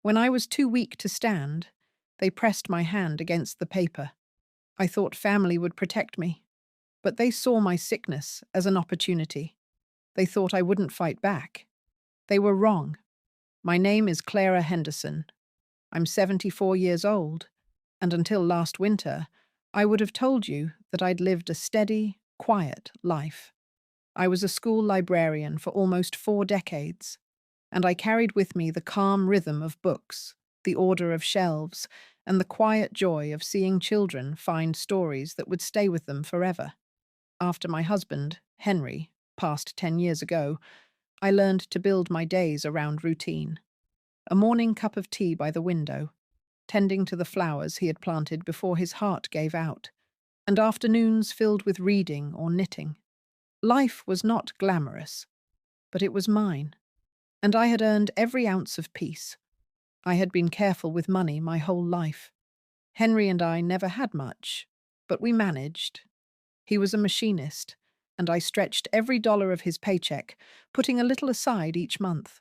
When I was too weak to stand, they pressed my hand against the paper. I thought family would protect me, but they saw my sickness as an opportunity. They thought I wouldn't fight back. They were wrong. My name is Clara Henderson. I'm 74 years old, and until last winter, I would have told you that I'd lived a steady, quiet life. I was a school librarian for almost 4 decades, and I carried with me the calm rhythm of books, the order of shelves, and the quiet joy of seeing children find stories that would stay with them forever. After my husband, Henry, passed 10 years ago, I learned to build my days around routine. A morning cup of tea by the window, tending to the flowers he had planted before his heart gave out, and afternoons filled with reading or knitting. Life was not glamorous, but it was mine, and I had earned every ounce of peace. I had been careful with money my whole life. Henry and I never had much, but we managed. He was a machinist, and I stretched every dollar of his paycheck, putting a little aside each month.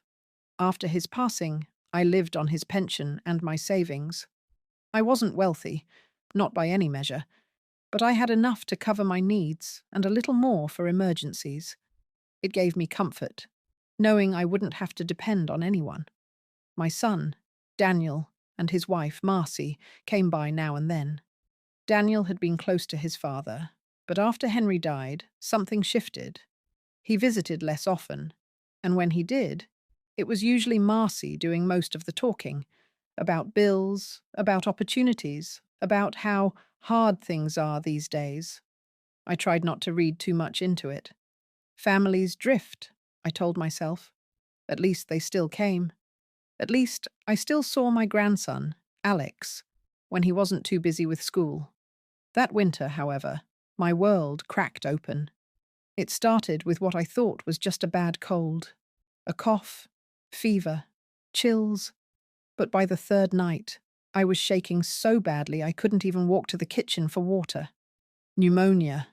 After his passing, I lived on his pension and my savings. I wasn't wealthy, not by any measure, but I had enough to cover my needs and a little more for emergencies. It gave me comfort, knowing I wouldn't have to depend on anyone. My son, Daniel, and his wife, Marcy, came by now and then. Daniel had been close to his father, but after Henry died, something shifted. He visited less often, and when he did, it was usually Marcy doing most of the talking, about bills, about opportunities, about how hard things are these days. I tried not to read too much into it. Families drift, I told myself. At least they still came. At least I still saw my grandson, Alex, when he wasn't too busy with school. That winter, however, my world cracked open. It started with what I thought was just a bad cold. A cough, fever, chills. But by the third night, I was shaking so badly I couldn't even walk to the kitchen for water. Pneumonia,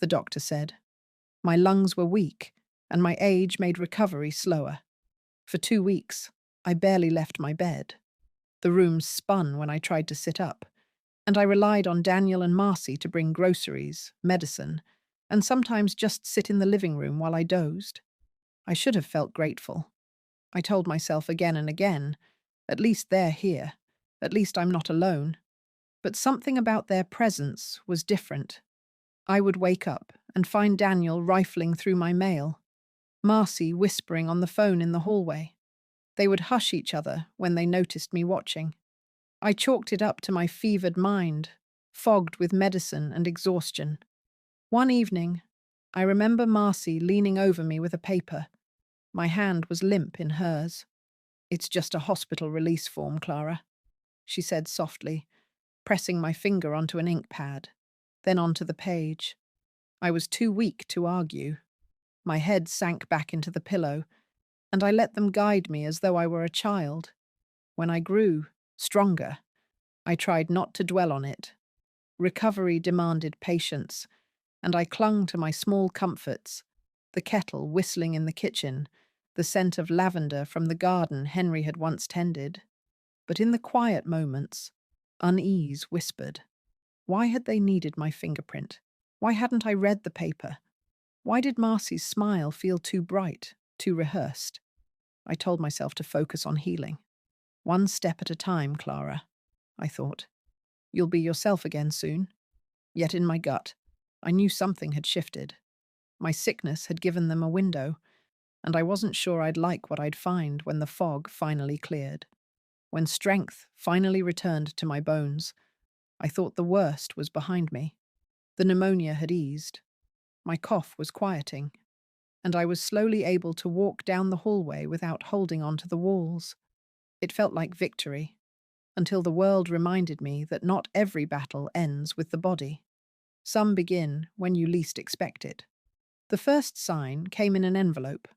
the doctor said. My lungs were weak, and my age made recovery slower. For 2 weeks, I barely left my bed. The room spun when I tried to sit up, and I relied on Daniel and Marcy to bring groceries, medicine, and sometimes just sit in the living room while I dozed. I should have felt grateful. I told myself again and again, at least they're here, at least I'm not alone. But something about their presence was different. I would wake up and find Daniel rifling through my mail, Marcy whispering on the phone in the hallway. They would hush each other when they noticed me watching. I chalked it up to my fevered mind, fogged with medicine and exhaustion. One evening, I remember Marcy leaning over me with a paper. My hand was limp in hers. "It's just a hospital release form, Clara," she said softly, pressing my finger onto an ink pad, then onto the page. I was too weak to argue. My head sank back into the pillow, and I let them guide me as though I were a child. When I grew stronger, I tried not to dwell on it. Recovery demanded patience, and I clung to my small comforts, the kettle whistling in the kitchen, the scent of lavender from the garden Henry had once tended. But in the quiet moments, unease whispered. Why had they needed my fingerprint? Why hadn't I read the paper? Why did Marcy's smile feel too bright, too rehearsed? I told myself to focus on healing. One step at a time, Clara, I thought. You'll be yourself again soon. Yet in my gut, I knew something had shifted. My sickness had given them a window, and I wasn't sure I'd like what I'd find when the fog finally cleared. When strength finally returned to my bones, I thought the worst was behind me. The pneumonia had eased. My cough was quieting, and I was slowly able to walk down the hallway without holding onto the walls. It felt like victory, until the world reminded me that not every battle ends with the body. Some begin when you least expect it. The first sign came in an envelope,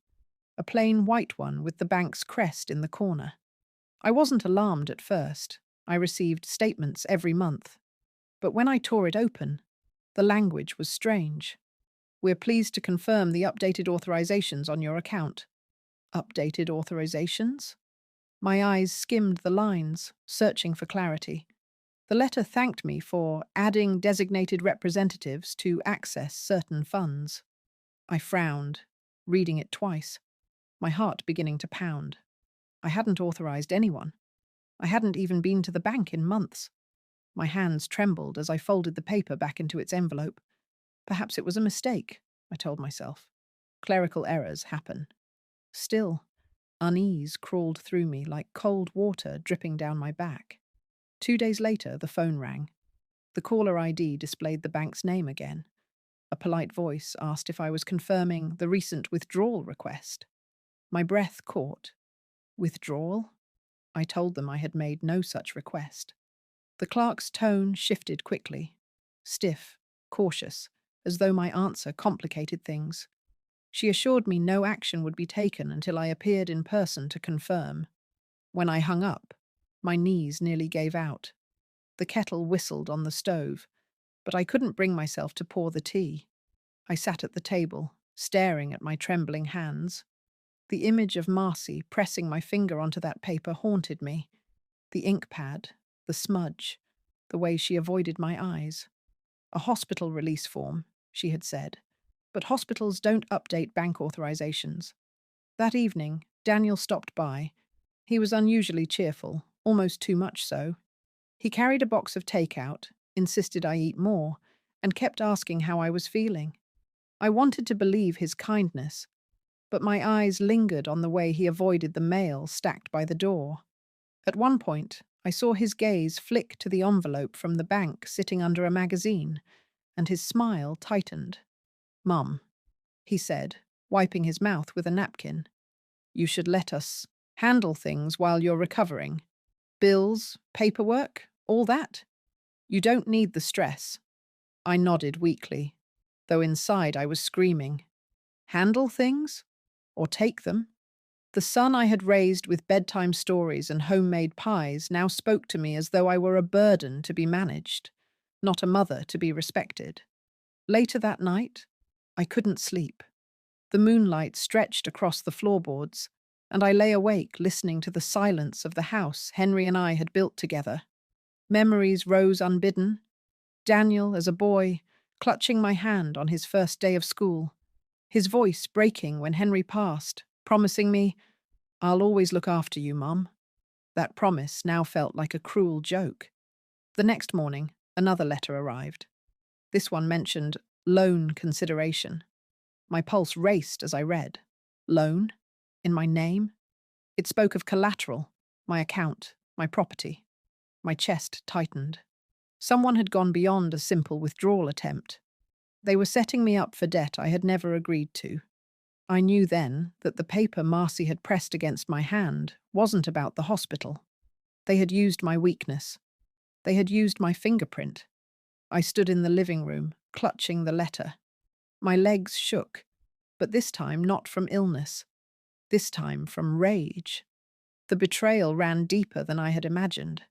a plain white one with the bank's crest in the corner. I wasn't alarmed at first. I received statements every month. But when I tore it open, the language was strange. "We're pleased to confirm the updated authorizations on your account." Updated authorizations? My eyes skimmed the lines, searching for clarity. The letter thanked me for adding designated representatives to access certain funds. I frowned, reading it twice, my heart beginning to pound. I hadn't authorized anyone. I hadn't even been to the bank in months. My hands trembled as I folded the paper back into its envelope. Perhaps it was a mistake, I told myself. Clerical errors happen. Still, unease crawled through me like cold water dripping down my back. 2 days later, the phone rang. The caller ID displayed the bank's name again. A polite voice asked if I was confirming the recent withdrawal request. My breath caught. Withdrawal? I told them I had made no such request. The clerk's tone shifted quickly, stiff, cautious, as though my answer complicated things. She assured me no action would be taken until I appeared in person to confirm. When I hung up, my knees nearly gave out. The kettle whistled on the stove, but I couldn't bring myself to pour the tea. I sat at the table, staring at my trembling hands. The image of Marcy pressing my finger onto that paper haunted me. The ink pad, the smudge, the way she avoided my eyes. A hospital release form, she had said, but hospitals don't update bank authorizations. That evening, Daniel stopped by. He was unusually cheerful, almost too much so. He carried a box of takeout, insisted I eat more, and kept asking how I was feeling. I wanted to believe his kindness, but my eyes lingered on the way he avoided the mail stacked by the door. At one point, I saw his gaze flick to the envelope from the bank sitting under a magazine, and his smile tightened. "Mum," he said, wiping his mouth with a napkin, "you should let us handle things while you're recovering. Bills, paperwork, all that. You don't need the stress." I nodded weakly, though inside I was screaming. Handle things? Or take them? The son I had raised with bedtime stories and homemade pies now spoke to me as though I were a burden to be managed, not a mother to be respected. Later that night, I couldn't sleep. The moonlight stretched across the floorboards, and I lay awake listening to the silence of the house Henry and I had built together. Memories rose unbidden. Daniel, as a boy, clutching my hand on his first day of school, his voice breaking when Henry passed, promising me, "I'll always look after you, Mum." That promise now felt like a cruel joke. The next morning, another letter arrived. This one mentioned loan consideration. My pulse raced as I read. Loan? In my name? It spoke of collateral, my account, my property. My chest tightened. Someone had gone beyond a simple withdrawal attempt. They were setting me up for debt I had never agreed to. I knew then that the paper Marcy had pressed against my hand wasn't about the hospital. They had used my weakness. They had used my fingerprint. I stood in the living room, clutching the letter. My legs shook, but this time not from illness. This time from rage. The betrayal ran deeper than I had imagined.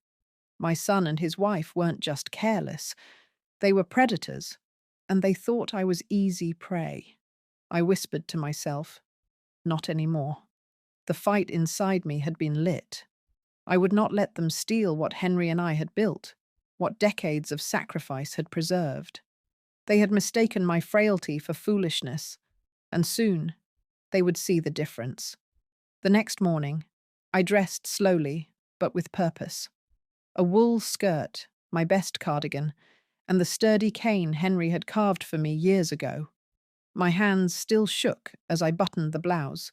My son and his wife weren't just careless. They were predators, and they thought I was easy prey. I whispered to myself, not anymore. The fight inside me had been lit. I would not let them steal what Henry and I had built, what decades of sacrifice had preserved. They had mistaken my frailty for foolishness, and soon they would see the difference. The next morning, I dressed slowly, but with purpose. A wool skirt, my best cardigan, and the sturdy cane Henry had carved for me years ago. My hands still shook as I buttoned the blouse,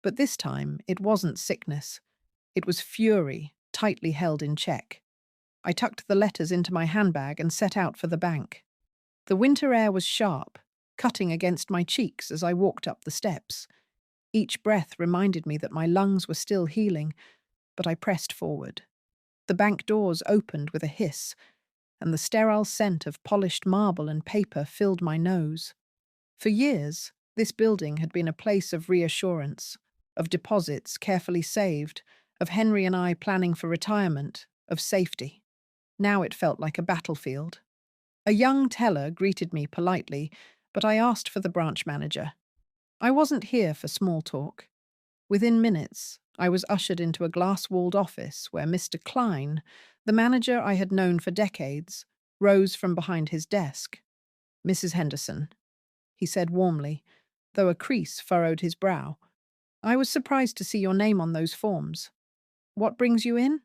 but this time it wasn't sickness. It was fury, tightly held in check. I tucked the letters into my handbag and set out for the bank. The winter air was sharp, cutting against my cheeks as I walked up the steps. Each breath reminded me that my lungs were still healing, but I pressed forward. The bank doors opened with a hiss, and the sterile scent of polished marble and paper filled my nose. For years, this building had been a place of reassurance, of deposits carefully saved, of Henry and I planning for retirement, of safety. Now it felt like a battlefield. A young teller greeted me politely, but I asked for the branch manager. I wasn't here for small talk. Within minutes, I was ushered into a glass-walled office where Mr. Klein, the manager I had known for decades, rose from behind his desk. "Mrs. Henderson," he said warmly, though a crease furrowed his brow. "I was surprised to see your name on those forms. What brings you in?"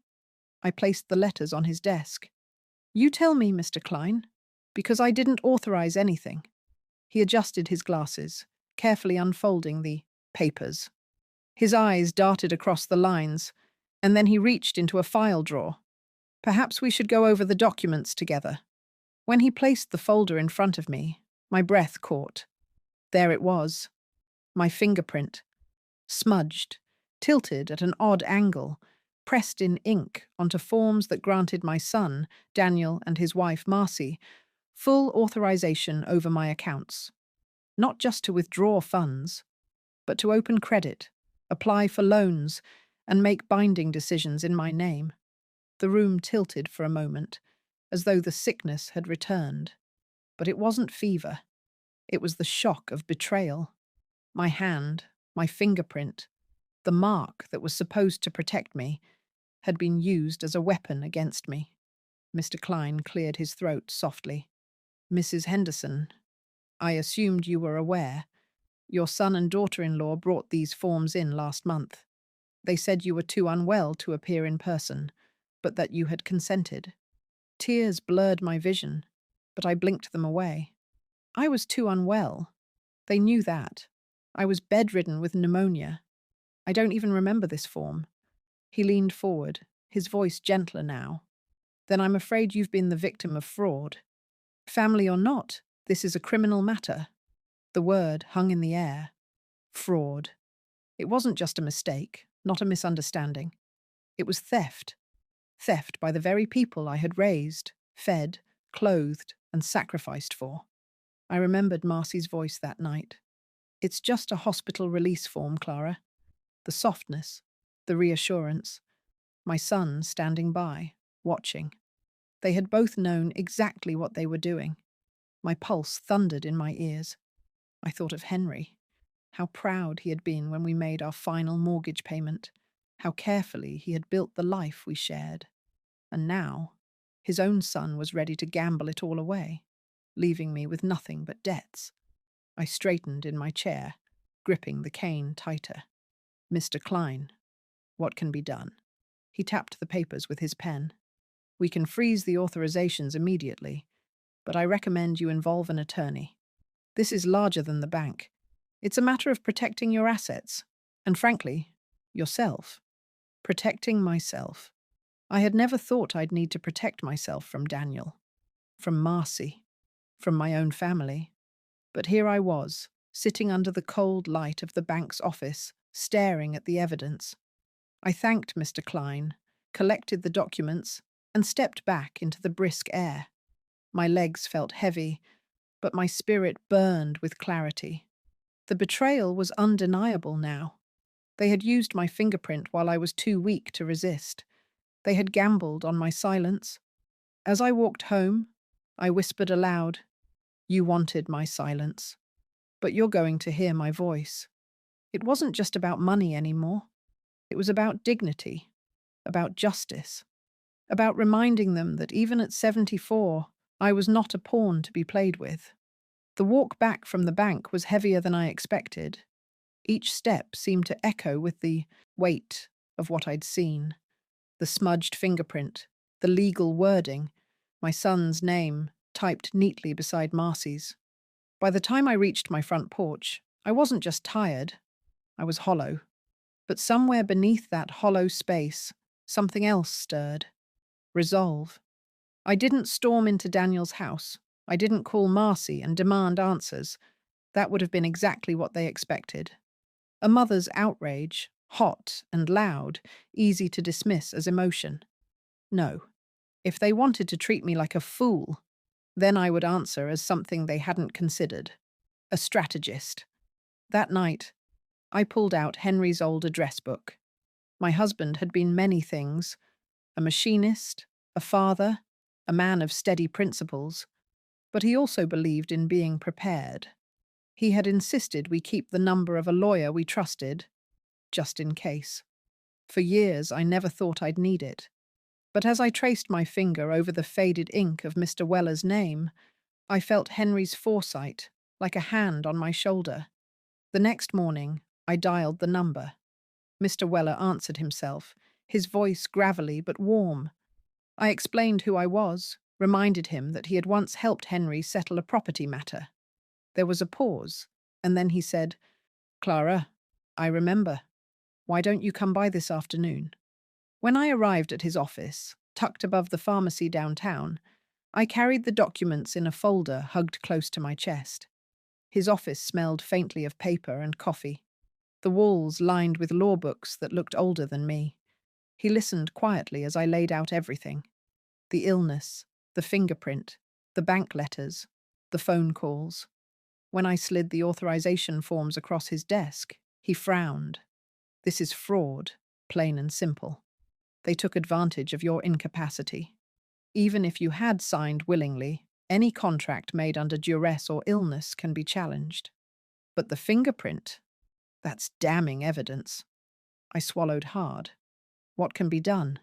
I placed the letters on his desk. "You tell me, Mr. Klein, because I didn't authorize anything." He adjusted his glasses, carefully unfolding the papers. His eyes darted across the lines, and then he reached into a file drawer. "Perhaps we should go over the documents together." When he placed the folder in front of me, my breath caught. There it was, my fingerprint, smudged, tilted at an odd angle, pressed in ink onto forms that granted my son, Daniel, and his wife, Marcy, full authorization over my accounts. Not just to withdraw funds, but to open credit, apply for loans, and make binding decisions in my name. The room tilted for a moment, as though the sickness had returned. But it wasn't fever. It was the shock of betrayal. My hand, my fingerprint, the mark that was supposed to protect me, had been used as a weapon against me. Mr. Klein cleared his throat softly. "Mrs. Henderson, I assumed you were aware. Your son and daughter-in-law brought these forms in last month. They said you were too unwell to appear in person, but that you had consented." Tears blurred my vision, but I blinked them away. I was too unwell. They knew that. I was bedridden with pneumonia. "I don't even remember this form." He leaned forward, his voice gentler now. "Then I'm afraid you've been the victim of fraud. Family or not, this is a criminal matter." The word hung in the air. Fraud. It wasn't just a mistake, not a misunderstanding. It was theft. Theft by the very people I had raised, fed, clothed, and sacrificed for. I remembered Marcy's voice that night. "It's just a hospital release form, Clara." The softness, the reassurance. My son standing by, watching. They had both known exactly what they were doing. My pulse thundered in my ears. I thought of Henry. How proud he had been when we made our final mortgage payment. How carefully he had built the life we shared. And now, his own son was ready to gamble it all away, leaving me with nothing but debts. I straightened in my chair, gripping the cane tighter. "Mr. Klein, what can be done?" He tapped the papers with his pen. "We can freeze the authorizations immediately, but I recommend you involve an attorney. This is larger than the bank. It's a matter of protecting your assets, and frankly, yourself." Protecting myself. I had never thought I'd need to protect myself from Daniel, from Marcy, from my own family. But here I was, sitting under the cold light of the bank's office, staring at the evidence. I thanked Mr. Klein, collected the documents, and stepped back into the brisk air. My legs felt heavy, but my spirit burned with clarity. The betrayal was undeniable now. They had used my fingerprint while I was too weak to resist. They had gambled on my silence. As I walked home, I whispered aloud, "You wanted my silence, but you're going to hear my voice." It wasn't just about money anymore. It was about dignity, about justice, about reminding them that even at 74, I was not a pawn to be played with. The walk back from the bank was heavier than I expected. Each step seemed to echo with the weight of what I'd seen. The smudged fingerprint, the legal wording, my son's name typed neatly beside Marcy's. By the time I reached my front porch, I wasn't just tired, I was hollow. But somewhere beneath that hollow space, something else stirred. Resolve. I didn't storm into Daniel's house. I didn't call Marcy and demand answers. That would have been exactly what they expected. A mother's outrage, hot and loud, easy to dismiss as emotion. No. If they wanted to treat me like a fool, then I would answer as something they hadn't considered. A strategist. That night, I pulled out Henry's old address book. My husband had been many things: a machinist, a father, a man of steady principles, but he also believed in being prepared. He had insisted we keep the number of a lawyer we trusted, just in case. For years, I never thought I'd need it. But as I traced my finger over the faded ink of Mr. Weller's name, I felt Henry's foresight, like a hand on my shoulder. The next morning, I dialed the number. Mr. Weller answered himself, his voice gravelly but warm. I explained who I was, reminded him that he had once helped Henry settle a property matter. There was a pause, and then he said, "Clara, I remember. Why don't you come by this afternoon?" When I arrived at his office, tucked above the pharmacy downtown, I carried the documents in a folder hugged close to my chest. His office smelled faintly of paper and coffee, the walls lined with law books that looked older than me. He listened quietly as I laid out everything: the illness, the fingerprint, the bank letters, the phone calls. When I slid the authorization forms across his desk, he frowned. "This is fraud, plain and simple. They took advantage of your incapacity. Even if you had signed willingly, any contract made under duress or illness can be challenged. But the fingerprint, that's damning evidence." I swallowed hard. "What can be done?"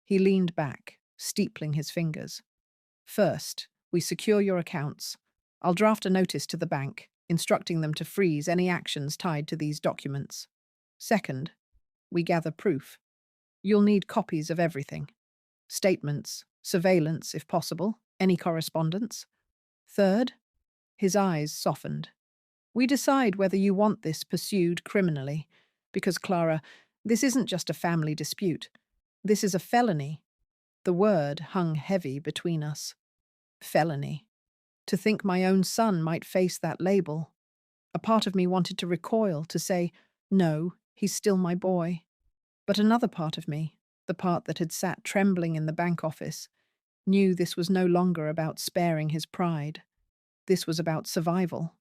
He leaned back, steepling his fingers. "First, we secure your accounts. I'll draft a notice to the bank, instructing them to freeze any actions tied to these documents. Second, we gather proof. You'll need copies of everything: statements, surveillance if possible, any correspondence. Third," his eyes softened, "we decide whether you want this pursued criminally. Because, Clara, this isn't just a family dispute. This is a felony." The word hung heavy between us. Felony. To think my own son might face that label. A part of me wanted to recoil, to say, "No, he's still my boy." But another part of me, the part that had sat trembling in the bank office, knew this was no longer about sparing his pride. This was about survival.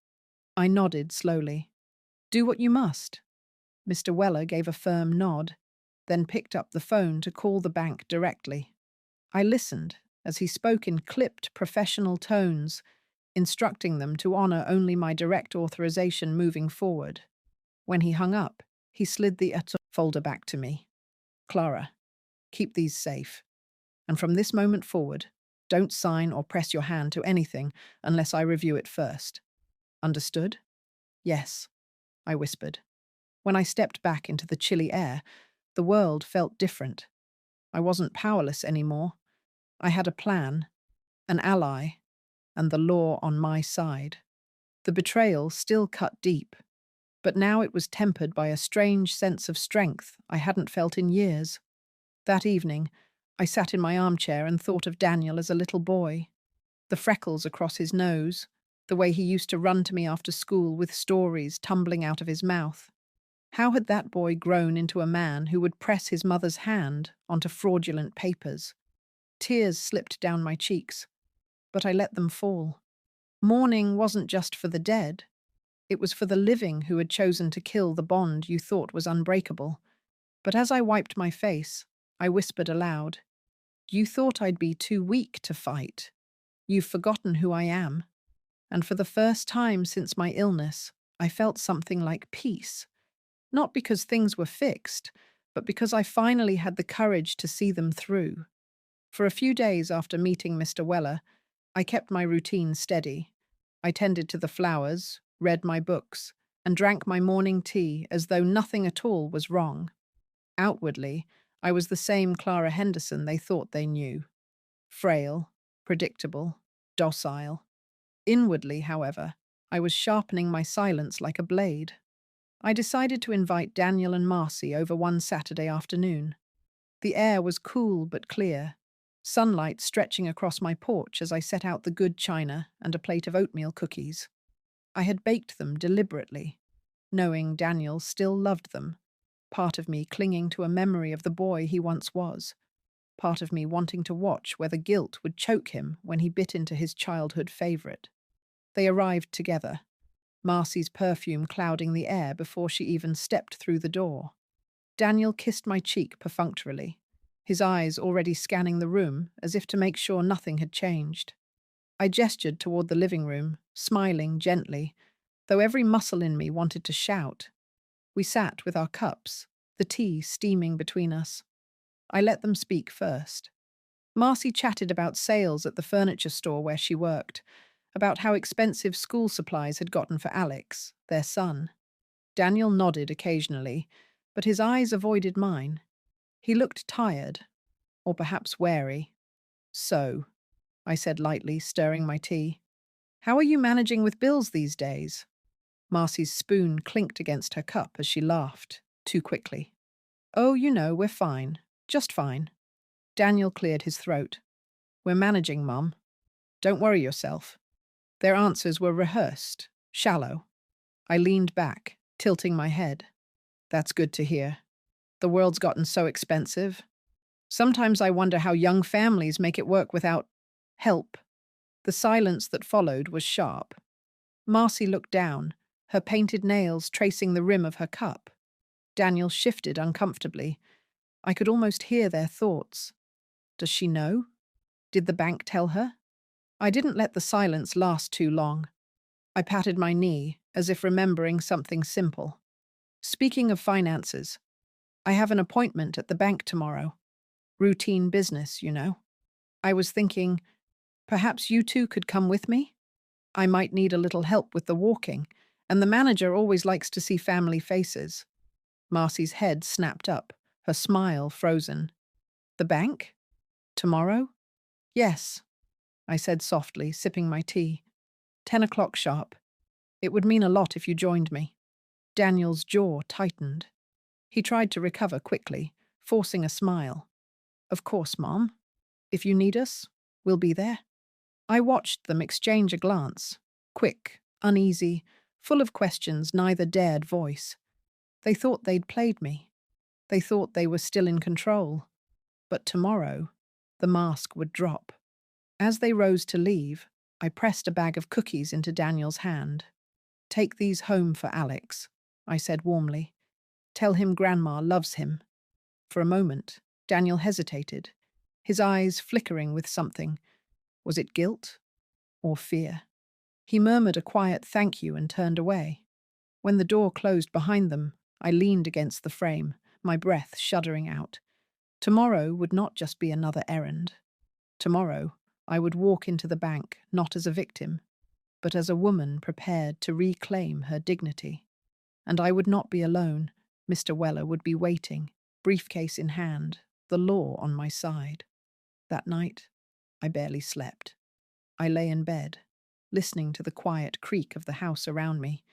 I nodded slowly. "Do what you must." Mr. Weller gave a firm nod, then picked up the phone to call the bank directly. I listened as he spoke in clipped, professional tones, instructing them to honor only my direct authorization moving forward. When he hung up, he slid the folder back to me. "Clara, keep these safe. And from this moment forward, don't sign or press your hand to anything unless I review it first. Understood?" "Yes," I whispered. When I stepped back into the chilly air, the world felt different. I wasn't powerless anymore. I had a plan, an ally, and the law on my side. The betrayal still cut deep, but now it was tempered by a strange sense of strength I hadn't felt in years. That evening, I sat in my armchair and thought of Daniel as a little boy. The freckles across his nose, the way he used to run to me after school with stories tumbling out of his mouth. How had that boy grown into a man who would press his mother's hand onto fraudulent papers? Tears slipped down my cheeks, but I let them fall. Mourning wasn't just for the dead. It was for the living who had chosen to kill the bond you thought was unbreakable. But as I wiped my face, I whispered aloud, "You thought I'd be too weak to fight. You've forgotten who I am." And for the first time since my illness, I felt something like peace. Not because things were fixed, but because I finally had the courage to see them through. For a few days after meeting Mr. Weller, I kept my routine steady. I tended to the flowers, read my books, and drank my morning tea as though nothing at all was wrong. Outwardly, I was the same Clara Henderson they thought they knew. Frail, predictable, docile. Inwardly, however, I was sharpening my silence like a blade. I decided to invite Daniel and Marcy over one Saturday afternoon. The air was cool but clear, sunlight stretching across my porch as I set out the good china and a plate of oatmeal cookies. I had baked them deliberately, knowing Daniel still loved them, part of me clinging to a memory of the boy he once was, part of me wanting to watch whether guilt would choke him when he bit into his childhood favorite. They arrived together, Marcy's perfume clouding the air before she even stepped through the door. Daniel kissed my cheek perfunctorily, his eyes already scanning the room as if to make sure nothing had changed. I gestured toward the living room, smiling gently, though every muscle in me wanted to shout. We sat with our cups, the tea steaming between us. I let them speak first. Marcy chatted about sales at the furniture store where she worked, about how expensive school supplies had gotten for Alex, their son. Daniel nodded occasionally, but his eyes avoided mine. He looked tired, or perhaps wary. "So," I said lightly, stirring my tea, "how are you managing with bills these days?" Marcy's spoon clinked against her cup as she laughed, too quickly. "Oh, we're fine. Just fine." Daniel cleared his throat. "We're managing, Mum. Don't worry yourself." Their answers were rehearsed, shallow. I leaned back, tilting my head. "That's good to hear. The world's gotten so expensive. Sometimes I wonder how young families make it work without help." The silence that followed was sharp. Marcy looked down, her painted nails tracing the rim of her cup. Daniel shifted uncomfortably. I could almost hear their thoughts. Does she know? Did the bank tell her? I didn't let the silence last too long. I patted my knee, as if remembering something simple. "Speaking of finances, I have an appointment at the bank tomorrow. Routine business, I was thinking, perhaps you two could come with me? I might need a little help with the walking, and the manager always likes to see family faces." Marcy's head snapped up, her smile frozen. "The bank? Tomorrow?" "Yes," I said softly, sipping my tea. 10 o'clock sharp. It would mean a lot if you joined me." Daniel's jaw tightened. He tried to recover quickly, forcing a smile. "Of course, Mom. If you need us, we'll be there." I watched them exchange a glance, quick, uneasy, full of questions neither dared voice. They thought they'd played me. They thought they were still in control. But tomorrow, the mask would drop. As they rose to leave, I pressed a bag of cookies into Daniel's hand. "Take these home for Alex," I said warmly. "Tell him Grandma loves him." For a moment, Daniel hesitated, his eyes flickering with something. Was it guilt or fear? He murmured a quiet thank you and turned away. When the door closed behind them, I leaned against the frame, my breath shuddering out. Tomorrow would not just be another errand. Tomorrow, I would walk into the bank not as a victim, but as a woman prepared to reclaim her dignity. And I would not be alone. Mr. Weller would be waiting, briefcase in hand, the law on my side. That night, I barely slept. I lay in bed, listening to the quiet creak of the house around me,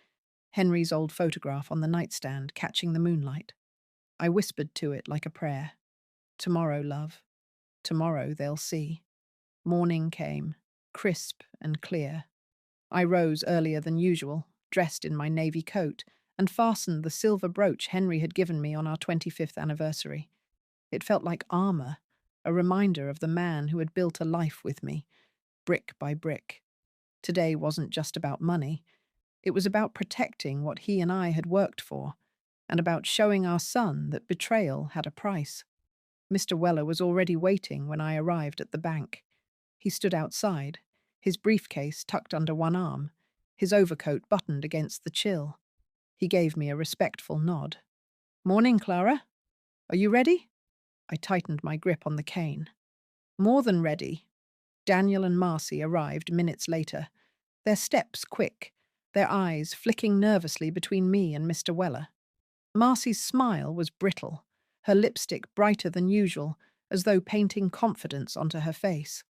Henry's old photograph on the nightstand catching the moonlight. I whispered to it like a prayer. "Tomorrow, love. Tomorrow they'll see." Morning came, crisp and clear. I rose earlier than usual, dressed in my navy coat, and fastened the silver brooch Henry had given me on our 25th anniversary. It felt like armor, a reminder of the man who had built a life with me, brick by brick. Today wasn't just about money. It was about protecting what he and I had worked for, and about showing our son that betrayal had a price. Mr. Weller was already waiting when I arrived at the bank. He stood outside, his briefcase tucked under one arm, his overcoat buttoned against the chill. He gave me a respectful nod. "Morning, Clara. Are you ready?" I tightened my grip on the cane. More than ready. Daniel and Marcy arrived minutes later, their steps quick, their eyes flicking nervously between me and Mr. Weller. Marcy's smile was brittle, her lipstick brighter than usual, as though painting confidence onto her face.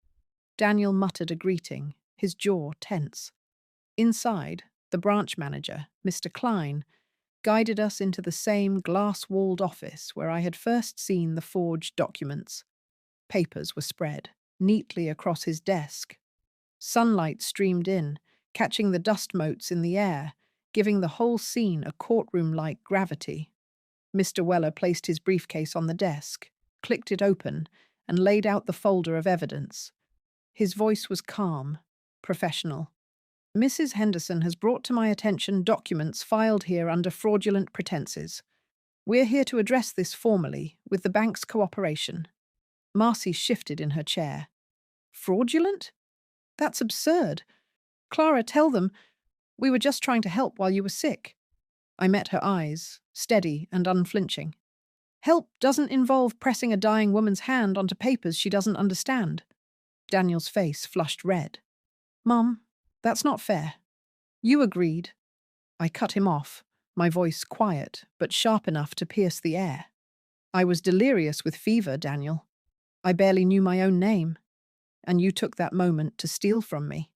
Daniel muttered a greeting, his jaw tense. Inside, the branch manager, Mr. Klein, guided us into the same glass-walled office where I had first seen the forged documents. Papers were spread, neatly across his desk. Sunlight streamed in, catching the dust motes in the air, giving the whole scene a courtroom-like gravity. Mr. Weller placed his briefcase on the desk, clicked it open, and laid out the folder of evidence. His voice was calm, professional. "Mrs. Henderson has brought to my attention documents filed here under fraudulent pretenses. We're here to address this formally, with the bank's cooperation." Marcy shifted in her chair. "Fraudulent? That's absurd. Clara, tell them we were just trying to help while you were sick." I met her eyes, steady and unflinching. Help doesn't involve pressing a dying woman's hand onto papers she doesn't understand. Daniel's face flushed red. Mum, that's not fair. You agreed. I cut him off, my voice quiet but sharp enough to pierce the air. I was delirious with fever, Daniel. I barely knew my own name. And you took that moment to steal from me.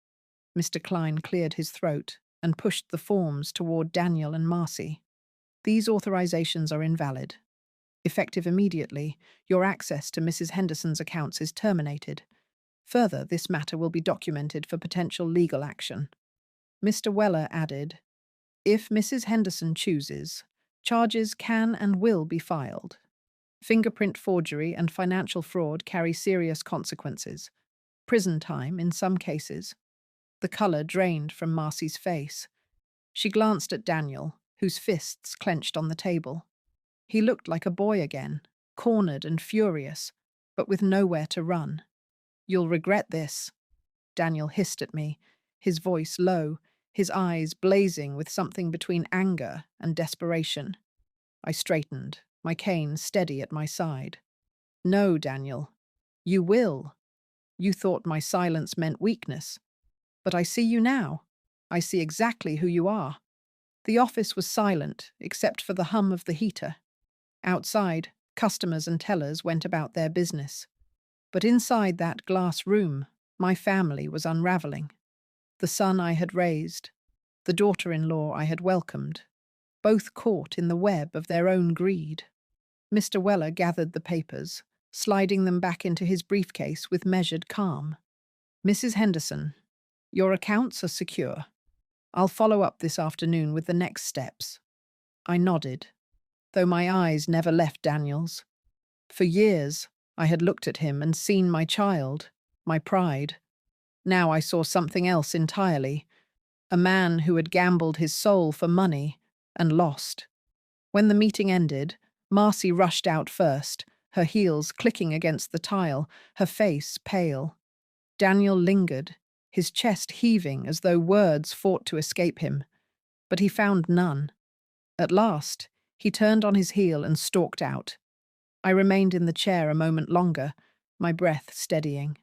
Mr. Klein cleared his throat and pushed the forms toward Daniel and Marcy. These authorizations are invalid. Effective immediately, your access to Mrs. Henderson's accounts is terminated. Further, this matter will be documented for potential legal action. Mr. Weller added, if Mrs. Henderson chooses, charges can and will be filed. Fingerprint forgery and financial fraud carry serious consequences. Prison time in some cases. The color drained from Marcy's face. She glanced at Daniel, whose fists clenched on the table. He looked like a boy again, cornered and furious, but with nowhere to run. You'll regret this, Daniel hissed at me, his voice low, his eyes blazing with something between anger and desperation. I straightened, my cane steady at my side. No, Daniel. You will. You thought my silence meant weakness. But I see you now. I see exactly who you are. The office was silent, except for the hum of the heater. Outside, customers and tellers went about their business. But inside that glass room, my family was unraveling. The son I had raised, the daughter-in-law I had welcomed, both caught in the web of their own greed. Mr. Weller gathered the papers, sliding them back into his briefcase with measured calm. Mrs. Henderson, your accounts are secure. I'll follow up this afternoon with the next steps. I nodded, though my eyes never left Daniel's. For years, I had looked at him and seen my child, my pride. Now I saw something else entirely, a man who had gambled his soul for money and lost. When the meeting ended, Marcy rushed out first, her heels clicking against the tile, her face pale. Daniel lingered, his chest heaving as though words fought to escape him. But he found none. At last, he turned on his heel and stalked out. I remained in the chair a moment longer, my breath steadying.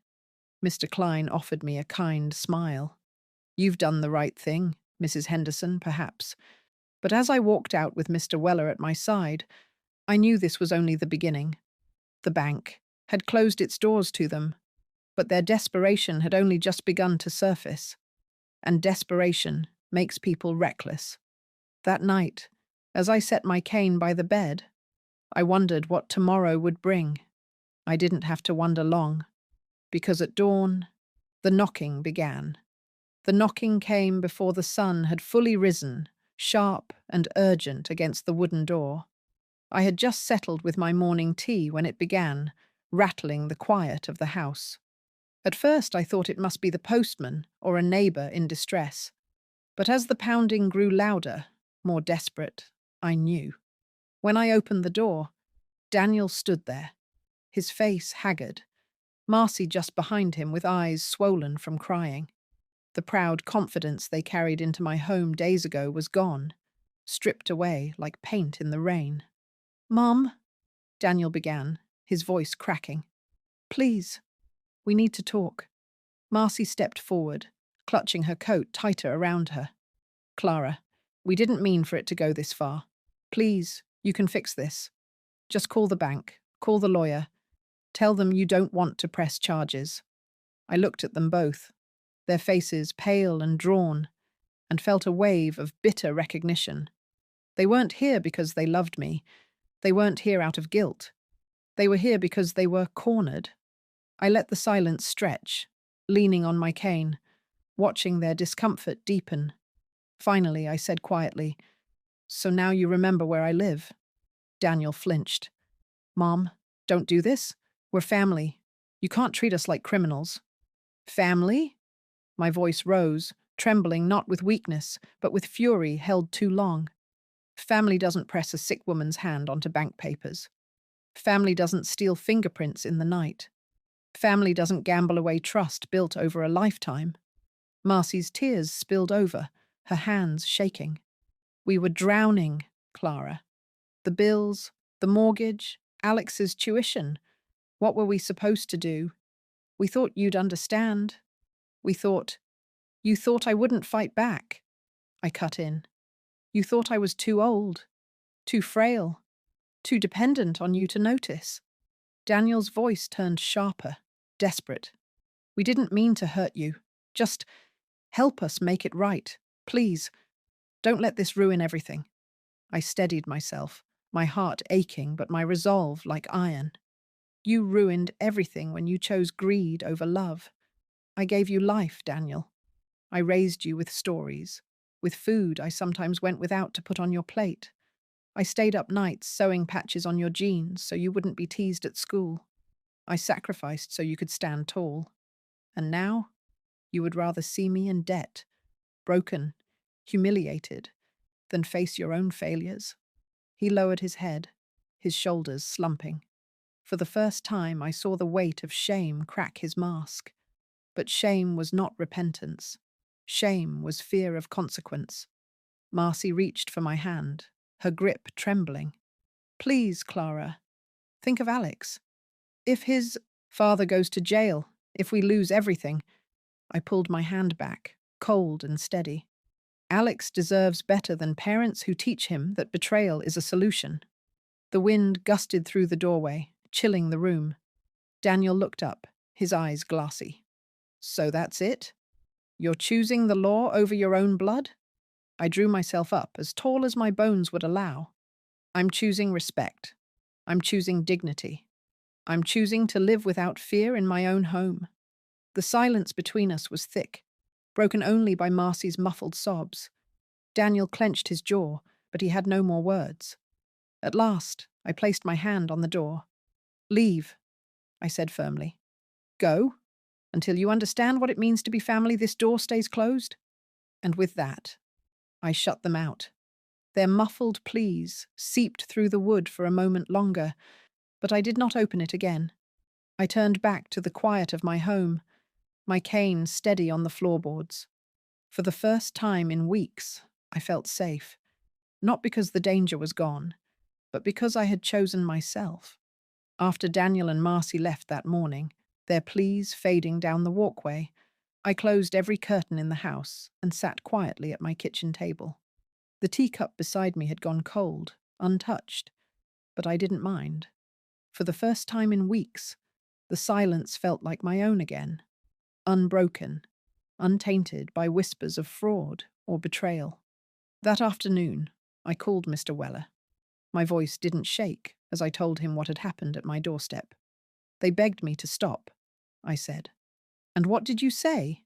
Mr. Klein offered me a kind smile. You've done the right thing, Mrs. Henderson, perhaps. But as I walked out with Mr. Weller at my side, I knew this was only the beginning. The bank had closed its doors to them, but their desperation had only just begun to surface. And desperation makes people reckless. That night, as I set my cane by the bed, I wondered what tomorrow would bring. I didn't have to wonder long, because at dawn, the knocking began. The knocking came before the sun had fully risen, sharp and urgent against the wooden door. I had just settled with my morning tea when it began, rattling the quiet of the house. At first I thought it must be the postman or a neighbour in distress. But as the pounding grew louder, more desperate, I knew. When I opened the door, Daniel stood there, his face haggard, Marcy just behind him with eyes swollen from crying. The proud confidence they carried into my home days ago was gone, stripped away like paint in the rain. "Mom," Daniel began, his voice cracking. "Please, we need to talk." Marcy stepped forward, clutching her coat tighter around her. "Clara, we didn't mean for it to go this far. Please, you can fix this. Just call the bank, call the lawyer. Tell them you don't want to press charges." I looked at them both, their faces pale and drawn, and felt a wave of bitter recognition. They weren't here because they loved me. They weren't here out of guilt. They were here because they were cornered. I let the silence stretch, leaning on my cane, watching their discomfort deepen. Finally, I said quietly, "So now you remember where I live?" Daniel flinched. "Mom, don't do this. We're family. You can't treat us like criminals." "Family?" My voice rose, trembling not with weakness, but with fury held too long. Family doesn't press a sick woman's hand onto bank papers. Family doesn't steal fingerprints in the night. Family doesn't gamble away trust built over a lifetime. Marcy's tears spilled over, her hands shaking. "We were drowning, Clara. The bills, The mortgage, Alex's tuition. What were we supposed to do? We thought you'd understand. We thought, you thought I wouldn't fight back. I cut in. You thought I was too old, too frail, too dependent on you to notice. Daniel's voice turned sharper, desperate. We didn't mean to hurt you. Just help us make it right. Please, don't let this ruin everything. I steadied myself, my heart aching but my resolve like iron. You ruined everything when you chose greed over love. I gave you life, Daniel. I raised you with stories, with food I sometimes went without to put on your plate. I stayed up nights sewing patches on your jeans so you wouldn't be teased at school. I sacrificed so you could stand tall. And now, you would rather see me in debt, broken, humiliated, than face your own failures. He lowered his head, his shoulders slumping. For the first time, I saw the weight of shame crack his mask. But shame was not repentance. Shame was fear of consequence. Marcy reached for my hand, her grip trembling. Please, Clara, think of Alex. If his father goes to jail, if we lose everything. I pulled my hand back, cold and steady. Alex deserves better than parents who teach him that betrayal is a solution. The wind gusted through the doorway, chilling the room. Daniel looked up, his eyes glassy. So that's it? You're choosing the law over your own blood? I drew myself up, as tall as my bones would allow. I'm choosing respect. I'm choosing dignity. I'm choosing to live without fear in my own home. The silence between us was thick, broken only by Marcy's muffled sobs. Daniel clenched his jaw, but he had no more words. At last, I placed my hand on the door. Leave, I said firmly. Go. Until you understand what it means to be family, this door stays closed. And with that, I shut them out. Their muffled pleas seeped through the wood for a moment longer, but I did not open it again. I turned back to the quiet of my home, my cane steady on the floorboards. For the first time in weeks, I felt safe, not because the danger was gone, but because I had chosen myself. After Daniel and Marcy left that morning, their pleas fading down the walkway, I closed every curtain in the house and sat quietly at my kitchen table. The teacup beside me had gone cold, untouched, but I didn't mind. For the first time in weeks, the silence felt like my own again, unbroken, untainted by whispers of fraud or betrayal. That afternoon, I called Mr. Weller. My voice didn't shake as I told him what had happened at my doorstep. They begged me to stop, I said. And what did you say?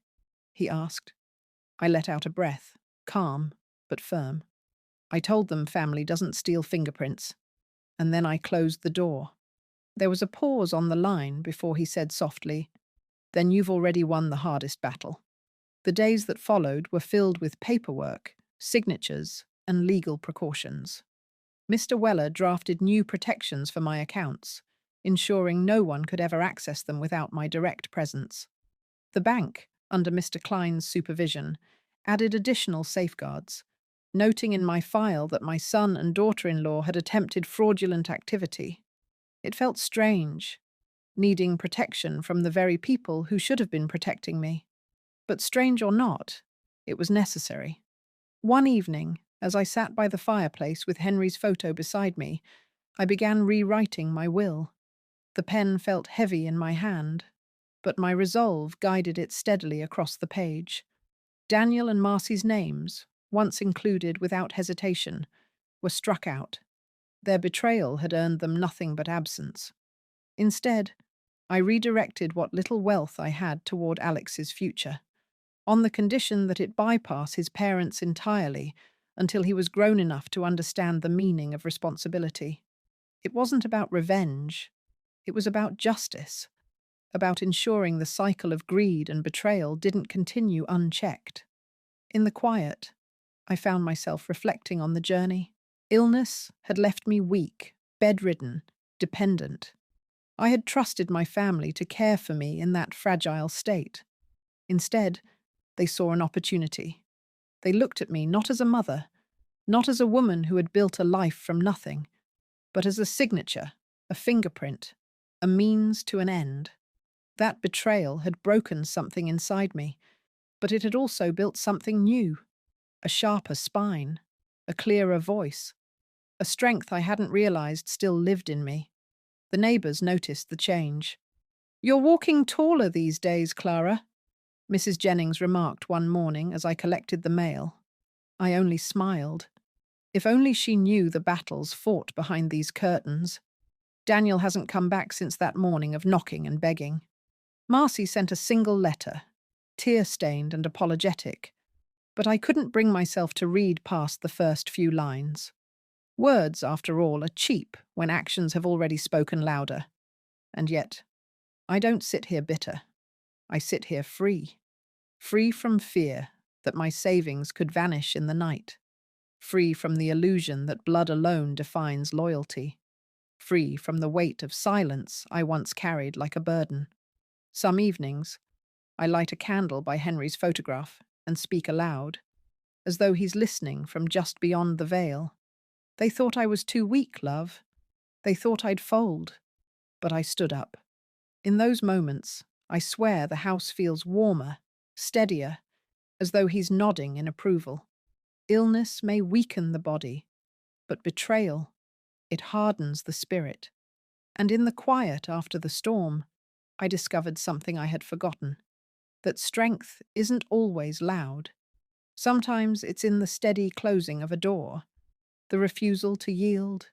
He asked. I let out a breath, calm but firm. I told them family doesn't steal fingerprints, and then I closed the door. There was a pause on the line before he said softly, Then you've already won the hardest battle. The days that followed were filled with paperwork, signatures, and legal precautions. Mr. Weller drafted new protections for my accounts, ensuring no one could ever access them without my direct presence. The bank, under Mr. Klein's supervision, added additional safeguards, noting in my file that my son and daughter-in-law had attempted fraudulent activity. It felt strange, needing protection from the very people who should have been protecting me. But strange or not, it was necessary. One evening, as I sat by the fireplace with Henry's photo beside me, I began rewriting my will. The pen felt heavy in my hand, but my resolve guided it steadily across the page. Daniel and Marcy's names, once included without hesitation, were struck out. Their betrayal had earned them nothing but absence. Instead, I redirected what little wealth I had toward Alex's future, on the condition that it bypass his parents entirely until he was grown enough to understand the meaning of responsibility. It wasn't about revenge. It was about justice, about ensuring the cycle of greed and betrayal didn't continue unchecked. In the quiet, I found myself reflecting on the journey. Illness had left me weak, bedridden, dependent. I had trusted my family to care for me in that fragile state. Instead, they saw an opportunity. They looked at me not as a mother, not as a woman who had built a life from nothing, but as a signature, a fingerprint, a means to an end. That betrayal had broken something inside me, but it had also built something new, a sharper spine, a clearer voice, a strength I hadn't realized still lived in me. The neighbors noticed the change. "You're walking taller these days, Clara," Mrs. Jennings remarked one morning as I collected the mail. I only smiled. If only she knew the battles fought behind these curtains. Daniel hasn't come back since that morning of knocking and begging. Marcy sent a single letter, tear-stained and apologetic, but I couldn't bring myself to read past the first few lines. Words, after all, are cheap when actions have already spoken louder. And yet, I don't sit here bitter. I sit here free. Free from fear that my savings could vanish in the night. Free from the illusion that blood alone defines loyalty. Free from the weight of silence I once carried like a burden. Some evenings, I light a candle by Henry's photograph and speak aloud, as though he's listening from just beyond the veil. They thought I was too weak, love. They thought I'd fold. But I stood up. In those moments, I swear the house feels warmer, steadier, as though he's nodding in approval. Illness may weaken the body, but betrayal, it hardens the spirit. And in the quiet after the storm, I discovered something I had forgotten, that strength isn't always loud. Sometimes it's in the steady closing of a door, the refusal to yield,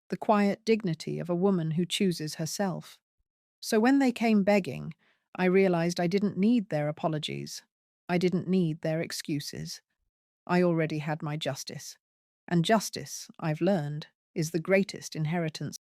the quiet dignity of a woman who chooses herself. So when they came begging, I realized I didn't need their apologies. I didn't need their excuses. I already had my justice. And justice, I've learned, is the greatest inheritance.